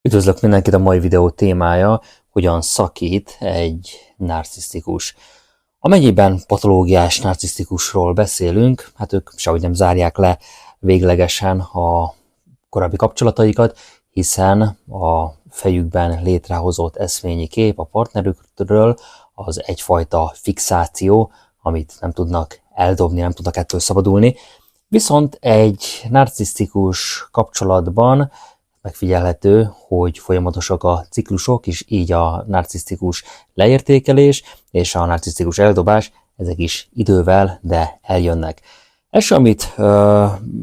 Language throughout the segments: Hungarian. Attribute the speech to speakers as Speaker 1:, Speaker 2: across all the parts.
Speaker 1: Üdvözlök mindenkit, a mai videó témája, hogyan szakít egy narcisztikus. Amennyiben patológiás narcisztikusról beszélünk, hát ők sehogy nem zárják le véglegesen a korábbi kapcsolataikat, hiszen a fejükben létrehozott eszményi kép a partnerükről az egyfajta fixáció, amit nem tudnak eldobni, nem tudnak ettől szabadulni. Viszont egy narcisztikus kapcsolatban megfigyelhető, hogy folyamatosak a ciklusok, és így a narcisztikus leértékelés és a narcisztikus eldobás, ezek is idővel, de eljönnek. Első, amit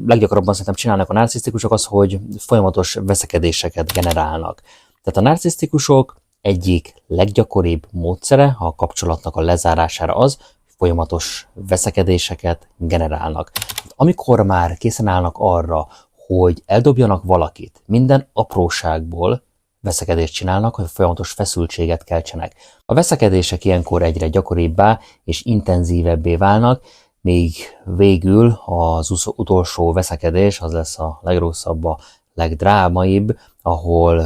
Speaker 1: leggyakrabban szerintem csinálnak a narcisztikusok, az, hogy folyamatos veszekedéseket generálnak. Tehát a narcisztikusok egyik leggyakoribb módszere a kapcsolatnak a lezárására az, hogy folyamatos veszekedéseket generálnak. Amikor már készen állnak arra, hogy eldobjanak valakit, minden apróságból veszekedést csinálnak, hogy folyamatos feszültséget keltsenek. A veszekedések ilyenkor egyre gyakoribbá és intenzívebbé válnak, még végül az utolsó veszekedés az lesz a legrosszabb, a legdrámaibb, ahol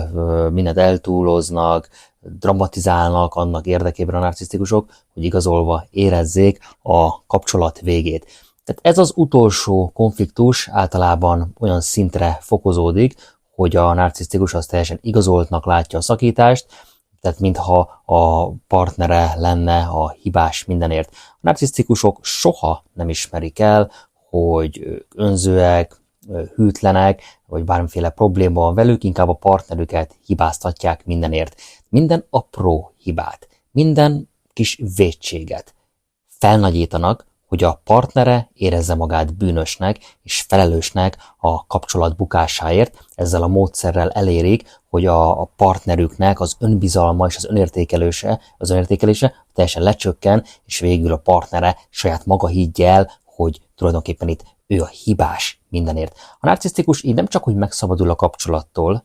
Speaker 1: mindent eltúloznak, dramatizálnak annak érdekében a narcisztikusok, hogy igazolva érezzék a kapcsolat végét. Tehát ez az utolsó konfliktus általában olyan szintre fokozódik, hogy a narcisztikus az teljesen igazoltnak látja a szakítást, tehát mintha a partnere lenne a hibás mindenért. A narcisztikusok soha nem ismerik el, hogy önzőek, hűtlenek, vagy bármiféle probléma van velük, inkább a partnerüket hibáztatják mindenért. Minden apró hibát, minden kis vétséget felnagyítanak, hogy a partnere érezze magát bűnösnek és felelősnek a kapcsolat bukásáért. Ezzel a módszerrel elérik, hogy a partnerüknek az önbizalma és az önértékelése teljesen lecsökken, és végül a partnere saját maga higgye el, hogy tulajdonképpen itt ő a hibás mindenért. A narcisztikus így nem csak, hogy megszabadul a kapcsolattól,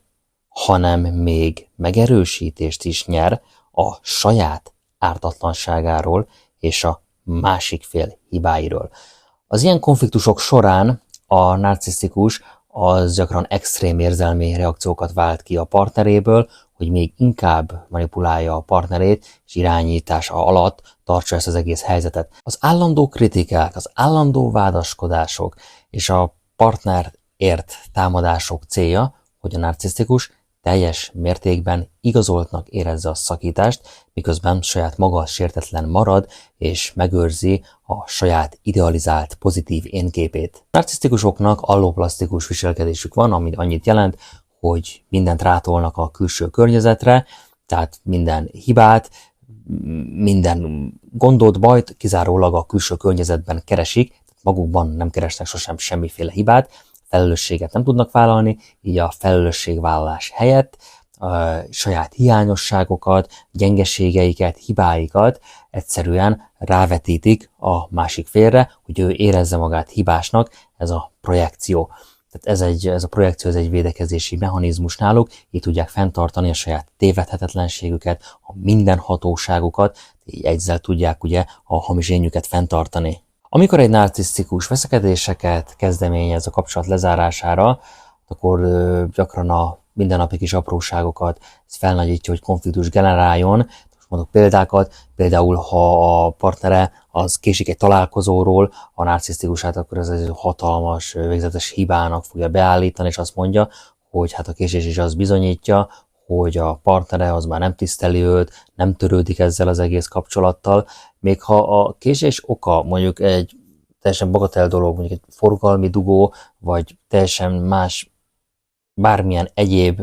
Speaker 1: hanem még megerősítést is nyer a saját ártatlanságáról és a másik fél hibáiról. Az ilyen konfliktusok során a narcisztikus az gyakran extrém érzelmi reakciókat vált ki a partneréből, hogy még inkább manipulálja a partnerét, és irányítása alatt tartsa ezt az egész helyzetet. Az állandó kritikák, az állandó vádaskodások és a partnerért támadások célja, hogy a narcisztikus teljes mértékben igazoltnak érezze a szakítást, miközben saját maga sértetlen marad, és megőrzi a saját idealizált pozitív énképét. A narcisztikusoknak alloplasztikus viselkedésük van, ami annyit jelent, hogy mindent rátolnak a külső környezetre, tehát minden hibát, minden gondot, bajt kizárólag a külső környezetben keresik, magukban nem keresnek sosem semmiféle hibát, felelősséget nem tudnak vállalni, így a felelősségvállalás helyett saját hiányosságokat, gyengeségeiket, hibáikat egyszerűen rávetítik a másik félre, hogy ő érezze magát hibásnak, ez a projekció. Tehát ez a projekció ez egy védekezési mechanizmus náluk, így tudják fenntartani a saját tévedhetetlenségüket, a mindenhatóságukat, így ezzel tudják ugye a hamis énjüket fenntartani. Amikor egy narcisztikus veszekedéseket kezdeményez a kapcsolat lezárására, akkor gyakran a mindennapi kis apróságokat ez felnagyítja, hogy konfliktus generáljon. Most mondok példákat, például ha a partnere az késik egy találkozóról, a narcisztikusát, akkor ez egy hatalmas, végzetes hibának fogja beállítani, és azt mondja, hogy hát a késés is az bizonyítja, hogy a partnere az már nem tiszteli őt, nem törődik ezzel az egész kapcsolattal, még ha a késés oka mondjuk egy teljesen bagatel dolog, mondjuk egy forgalmi dugó, vagy teljesen más bármilyen egyéb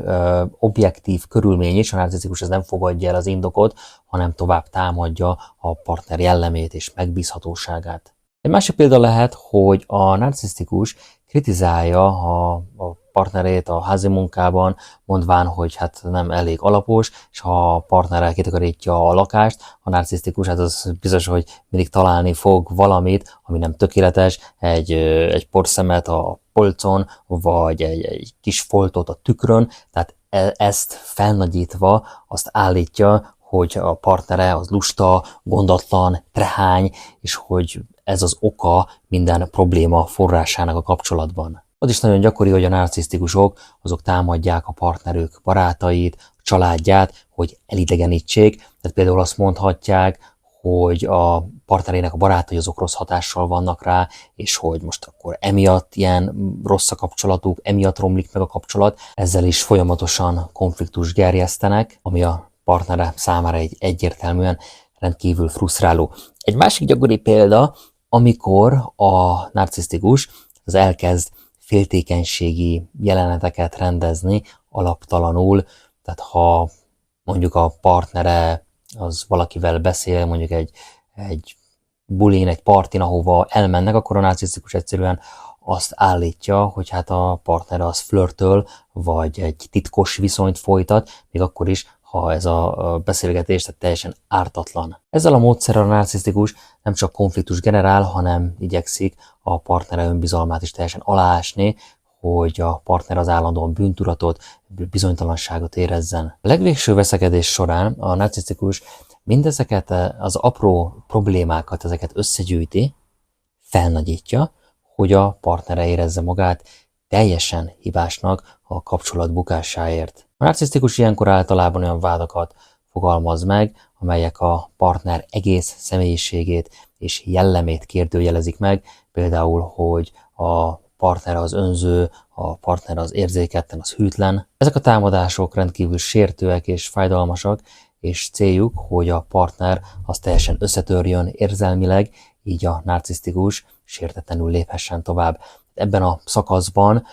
Speaker 1: objektív körülmény is, a narcisztikus ez nem fogadja el az indokot, hanem tovább támadja a partner jellemét és megbízhatóságát. Egy másik példa lehet, hogy a narcisztikus kritizálja a partnerét a házi munkában, mondván, hogy hát nem elég alapos, és ha a partnere kitakarítja a lakást, a narcisztikus, hát az biztos, hogy mindig találni fog valamit, ami nem tökéletes, egy porszemet a polcon, vagy egy kis foltot a tükrön, tehát ezt felnagyítva azt állítja, hogy a partnere az lusta, gondatlan, trehány, és hogy ez az oka minden probléma forrásának a kapcsolatban. Az is nagyon gyakori, hogy a narcisztikusok azok támadják a partnerük barátait, a családját, hogy elidegenítsék. Tehát például azt mondhatják, hogy a partnerének a barátai azok rossz hatással vannak rá, és hogy most akkor emiatt ilyen rossz a kapcsolatuk, emiatt romlik meg a kapcsolat, ezzel is folyamatosan konfliktus gerjesztenek, ami a partnere számára egy egyértelműen rendkívül frusztráló. Egy másik gyakori példa, amikor a narcisztikus az elkezd féltékenységi jeleneteket rendezni alaptalanul, tehát ha mondjuk a partnere az valakivel beszél, mondjuk egy bulin, egy partin, ahova elmennek, akkor a narcisztikus egyszerűen azt állítja, hogy hát a partnere az flörtöl, vagy egy titkos viszonyt folytat, még akkor is, ha ez a beszélgetés tehát teljesen ártatlan. Ezzel a módszerrel a narcisztikus nem csak konfliktus generál, hanem igyekszik a partnere önbizalmát is teljesen aláásni, hogy a partner az állandóan bűntudatot, bizonytalanságot érezzen. A legvégső veszekedés során a narcisztikus mindezeket az apró problémákat, ezeket összegyűjti, felnagyítja, hogy a partnere érezze magát teljesen hibásnak a kapcsolat bukásáért. A narcisztikus ilyenkor általában olyan vádakat fogalmaz meg, amelyek a partner egész személyiségét és jellemét kérdőjelezik meg, például, hogy a partner az önző, a partner az érzéketlen, az hűtlen. Ezek a támadások rendkívül sértőek és fájdalmasak, és céljuk, hogy a partner az teljesen összetörjön érzelmileg, így a narcisztikus sértetlenül léphessen tovább. Ebben a szakaszban,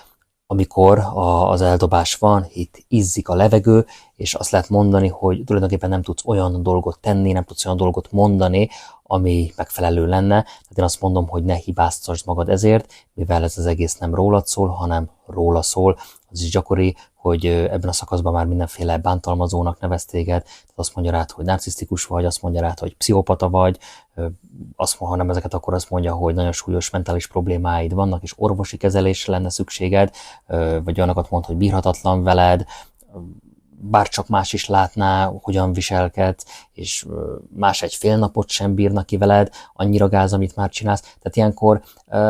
Speaker 1: amikor az eldobás van, itt izzik a levegő, és azt lehet mondani, hogy tulajdonképpen nem tudsz olyan dolgot tenni, nem tudsz olyan dolgot mondani, ami megfelelő lenne. Tehát én azt mondom, hogy ne hibáztasd magad ezért, mivel ez az egész nem rólad szól, hanem róla szól. Az is gyakori, hogy ebben a szakaszban már mindenféle bántalmazónak nevez téged, tehát azt mondja rád, hogy narcisztikus vagy, azt mondja rád, hogy pszichopata vagy, ha nem ezeket, akkor azt mondja, hogy nagyon súlyos mentális problémáid vannak, és orvosi kezelésre lenne szükséged, vagy olyanokat mond, hogy bírhatatlan veled, bárcsak más is látná, hogyan viselkedsz, és más egy fél napot sem bírnak ki veled, annyira gáz, amit már csinálsz. Tehát ilyenkor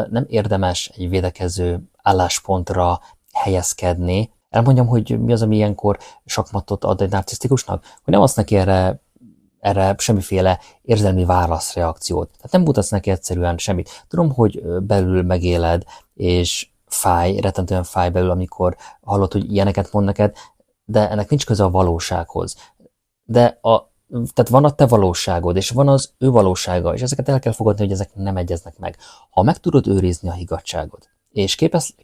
Speaker 1: nem érdemes egy védekező álláspontra helyezkedni. Elmondjam, hogy mi az, ami ilyenkor sakmattot ad egy narcisztikusnak? Hogy nem adsz neki erre semmiféle érzelmi válaszreakciót. Tehát nem mutatsz neki egyszerűen semmit. Tudom, hogy belül megéled, és fáj, rettentően fáj belül, amikor hallod, hogy ilyeneket mond neked, de ennek nincs köze a valósághoz. Tehát van a te valóságod, és van az ő valósága, és ezeket el kell fogadni, hogy ezek nem egyeznek meg. Ha meg tudod őrizni a higgadtságod, és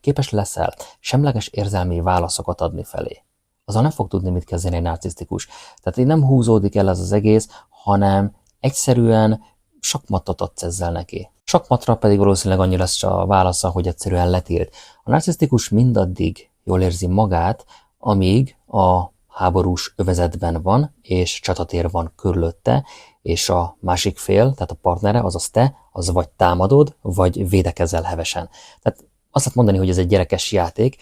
Speaker 1: képes leszel semleges érzelmi válaszokat adni felé, azzal nem fog tudni, mit kezdeni egy narcisztikus. Tehát így nem húzódik el ez az egész, hanem egyszerűen sakmattot adsz ezzel neki. Sakmatra pedig valószínűleg annyi lesz a válasza, hogy egyszerűen letilt. A narcisztikus mindaddig jól érzi magát, amíg a háborús övezetben van, és csatatér van körülötte, és a másik fél, tehát a partnere, azaz te, az vagy támadod, vagy védekezel hevesen. Tehát azt lehet mondani, hogy ez egy gyerekes játék,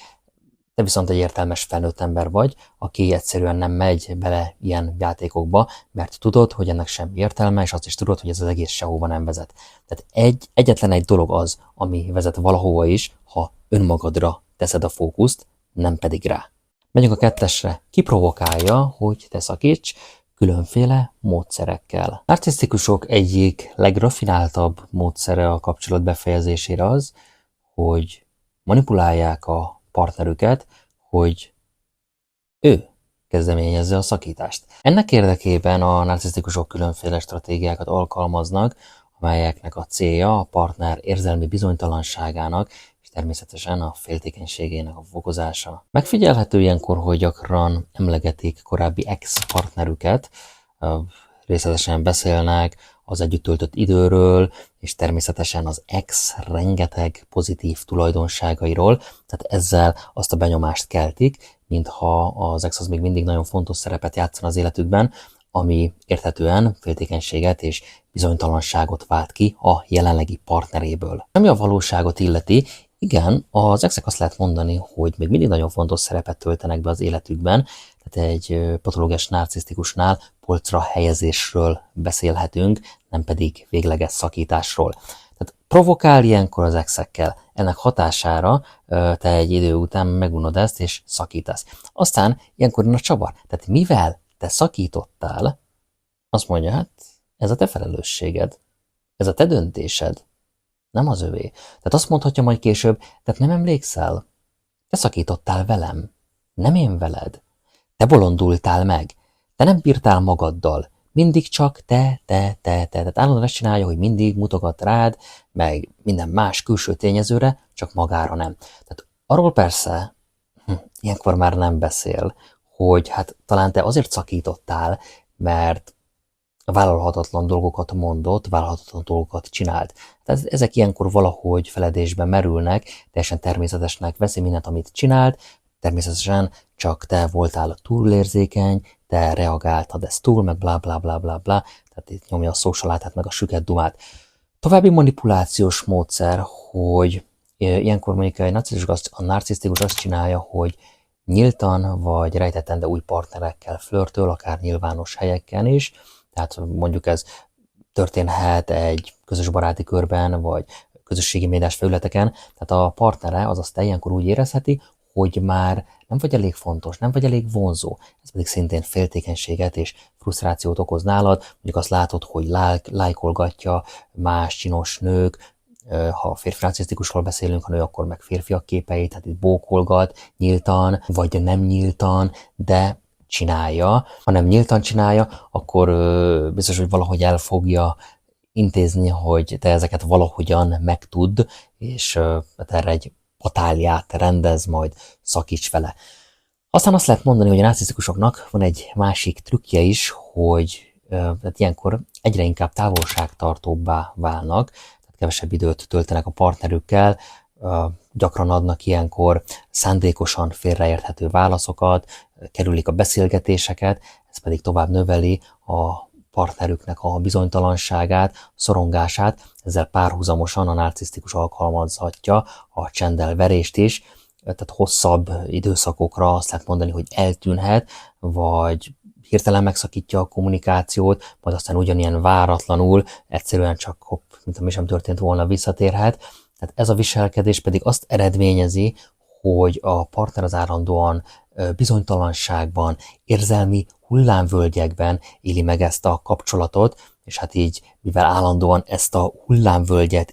Speaker 1: te viszont egy értelmes felnőtt ember vagy, aki egyszerűen nem megy bele ilyen játékokba, mert tudod, hogy ennek semmi értelme, és azt is tudod, hogy ez az egész sehova nem vezet. Tehát egyetlen egy dolog az, ami vezet valahova is, ha önmagadra teszed a fókuszt, nem pedig rá. Megyünk a 2-esre. Ki provokálja, hogy te szakíts különféle módszerekkel. Narcisztikusok egyik legrafináltabb módszere a kapcsolat befejezésére az, hogy manipulálják a partnerüket, hogy ő kezdeményezze a szakítást. Ennek érdekében a narcisztikusok különféle stratégiákat alkalmaznak, amelyeknek a célja a partner érzelmi bizonytalanságának és természetesen a féltékenységének a fokozása. Megfigyelhető ilyenkor, hogy gyakran emlegetik korábbi ex-partnerüket, részletesen beszélnek az együtt töltött időről, és természetesen az ex rengeteg pozitív tulajdonságairól, tehát ezzel azt a benyomást keltik, mintha az ex az még mindig nagyon fontos szerepet játszana az életükben, ami érthetően féltékenységet és bizonytalanságot vált ki a jelenlegi partneréből. Ami a valóságot illeti, igen, az exek azt lehet mondani, hogy még mindig nagyon fontos szerepet töltenek be az életükben, tehát egy patológiás narcisztikusnál polcra helyezésről beszélhetünk, nem pedig végleges szakításról. Tehát provokál ilyenkor az exekkel. Ennek hatására te egy idő után megunod ezt, és szakítasz. Aztán ilyenkor jön a csavar. Tehát mivel te szakítottál, azt mondja, hát ez a te felelősséged, ez a te döntésed, nem az övé. Tehát azt mondhatja majd később, tehát nem emlékszel? Te szakítottál velem, nem én veled. Te bolondultál meg, te nem bírtál magaddal, mindig csak te. Tehát állandóan ezt csinálja, hogy mindig mutogat rád, meg minden más külső tényezőre, csak magára nem. Tehát arról persze, ilyenkor már nem beszél, hogy hát talán te azért szakítottál, mert vállalhatatlan dolgokat mondott, vállalhatatlan dolgokat csinált. Tehát ezek ilyenkor valahogy feledésbe merülnek, teljesen természetesnek veszi mindent, amit csinált, természetesen csak te voltál túlérzékeny, te reagáltad ezt túl, meg bla bla bla bla bla, tehát itt nyomja a szósalátát, meg a süket dumát. További manipulációs módszer, hogy ilyenkor mondjuk a narcisztikus azt csinálja, hogy nyíltan vagy rejtetten, de új partnerekkel flörtöl, akár nyilvános helyeken is, tehát mondjuk ez történhet egy közös baráti körben, vagy közösségi médiás felületeken, tehát a partnere, azaz te ilyenkor úgy érezheti, hogy már nem vagy elég fontos, nem vagy elég vonzó. Ez pedig szintén féltékenységet és frusztrációt okoz nálad, mondjuk azt látod, hogy lájkolgatja más csinos nők, ha férfi narcisztikusról beszélünk, ha nő, akkor meg férfiak képeit, tehát itt bókolgat nyíltan, vagy nem nyíltan, de csinálja. Ha nem nyíltan csinálja, akkor biztos, hogy valahogy el fogja intézni, hogy te ezeket valahogyan megtudd, és erre egy batáliát rendez, majd szakíts vele. Aztán azt lehet mondani, hogy a narcisztikusoknak van egy másik trükkje is, hogy tehát ilyenkor egyre inkább távolságtartóbbá válnak, tehát kevesebb időt töltenek a partnerükkel, gyakran adnak ilyenkor szándékosan félreérthető válaszokat, kerülik a beszélgetéseket, ez pedig tovább növeli a partnerüknek a bizonytalanságát, a szorongását, ezzel párhuzamosan a narcisztikus alkalmazhatja a csendelverést is, tehát hosszabb időszakokra azt lehet mondani, hogy eltűnhet, vagy hirtelen megszakítja a kommunikációt, majd aztán ugyanilyen váratlanul, egyszerűen csak hopp, mint ami sem történt volna, visszatérhet. Tehát ez a viselkedés pedig azt eredményezi, hogy a partner az állandóan bizonytalanságban, érzelmi hullámvölgyekben éli meg ezt a kapcsolatot, és hát így, mivel állandóan ezt a hullámvölgyet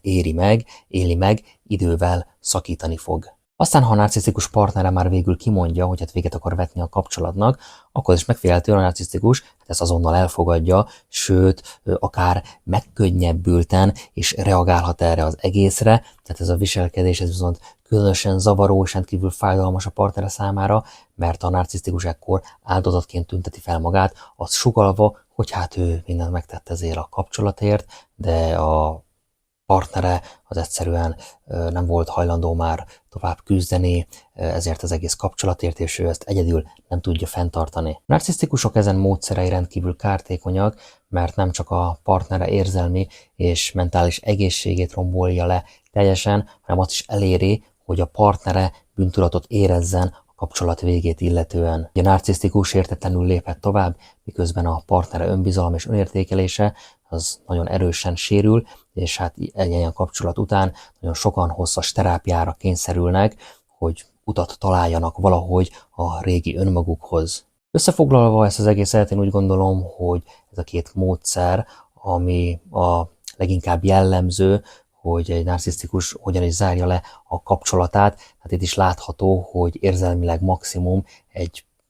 Speaker 1: éli meg, idővel szakítani fog. Aztán, ha a narcisztikus partnere már végül kimondja, hogy hát véget akar vetni a kapcsolatnak, akkor is megfigyelhetően a narcisztikus ezt azonnal elfogadja, sőt, akár megkönnyebbülten is reagálhat erre az egészre, tehát ez a viselkedés, ez viszont különösen zavaró és rendkívül fájdalmas a partnere számára, mert a narcisztikus ekkor áldozatként tünteti fel magát, azt sugallva, hogy hát ő mindent megtett ezért a kapcsolatért, de a partnere az egyszerűen nem volt hajlandó már tovább küzdeni, ezért az egész kapcsolatért, és ő ezt egyedül nem tudja fenntartani. A narcisztikusok ezen módszerei rendkívül kártékonyak, mert nem csak a partnere érzelmi és mentális egészségét rombolja le teljesen, hanem azt is eléri, hogy a partnere bűntudatot érezzen a kapcsolat végét illetően. A narcisztikus értetlenül léphet tovább, miközben a partnere önbizalom és önértékelése az nagyon erősen sérül, és hát egy ilyen kapcsolat után nagyon sokan hosszas terápiára kényszerülnek, hogy utat találjanak valahogy a régi önmagukhoz. Összefoglalva ezt az egészet, én úgy gondolom, hogy ez a két módszer, ami a leginkább jellemző, hogy egy narcisztikus hogyan is zárja le a kapcsolatát, hát itt is látható, hogy érzelmileg maximum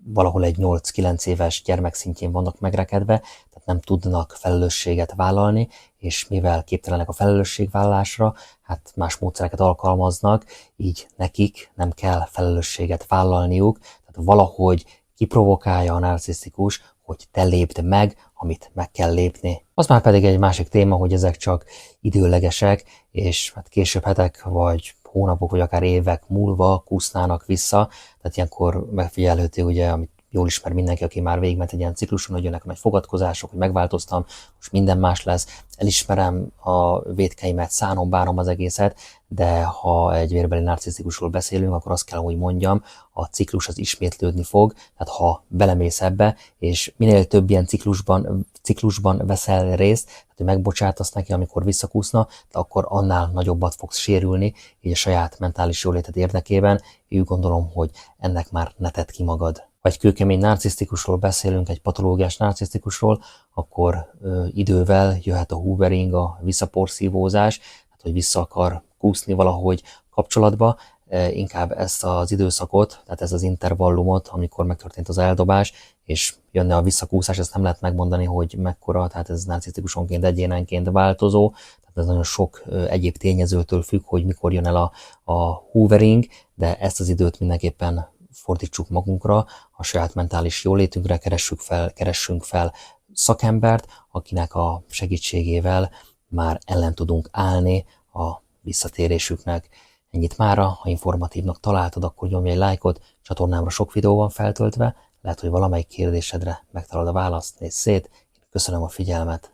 Speaker 1: valahol egy 8-9 éves gyermek szintjén vannak megrekedve, tehát nem tudnak felelősséget vállalni, és mivel képtelenek a felelősségvállalásra, hát más módszereket alkalmaznak, így nekik nem kell felelősséget vállalniuk, tehát valahogy kiprovokálja a narcisztikus, hogy te lépd meg, amit meg kell lépni. Az már pedig egy másik téma, hogy ezek csak időlegesek, és hát később hetek vagy hónapok, vagy akár évek múlva kúsznának vissza, tehát ilyenkor megfigyelhető, ugye, amit jól ismer mindenki, aki már végigment egy ilyen cikluson, hogy jönnek a nagy fogadkozások, hogy megváltoztam, most minden más lesz, elismerem a vétkeimet, szánom, bánom az egészet, de ha egy vérbeli narcisztikusról beszélünk, akkor azt kell, hogy mondjam, a ciklus az ismétlődni fog, tehát ha belemész ebbe, és minél több ilyen ciklusban veszel részt, tehát hogy megbocsátasz neki, amikor visszakúszna, de akkor annál nagyobbat fogsz sérülni, így a saját mentális jóléted érdekében. Én úgy gondolom, hogy ennek már ne tedd ki magad. Ha egy kőkemény narcisztikusról beszélünk, egy patológiás narcisztikusról, akkor idővel jöhet a hoovering, a visszaporszívózás, tehát hogy vissza akar kúszni valahogy kapcsolatba, inkább ezt az időszakot, tehát ez az intervallumot, amikor megtörtént az eldobás, és jönne a visszakúszás, ezt nem lehet megmondani, hogy mekkora, tehát ez narcisztikusonként, egyénenként változó, tehát ez nagyon sok egyéb tényezőtől függ, hogy mikor jön el a hoovering, de ezt az időt mindenképpen fordítsuk magunkra, a saját mentális jólétünkre, keressünk fel szakembert, akinek a segítségével már ellen tudunk állni a visszatérésüknek. Ennyit mára, ha informatívnak találtad, akkor nyomj egy lájkot, csatornámra sok videó van feltöltve, lehet, hogy valamelyik kérdésedre megtalálod a választ, nézz szét, köszönöm a figyelmet.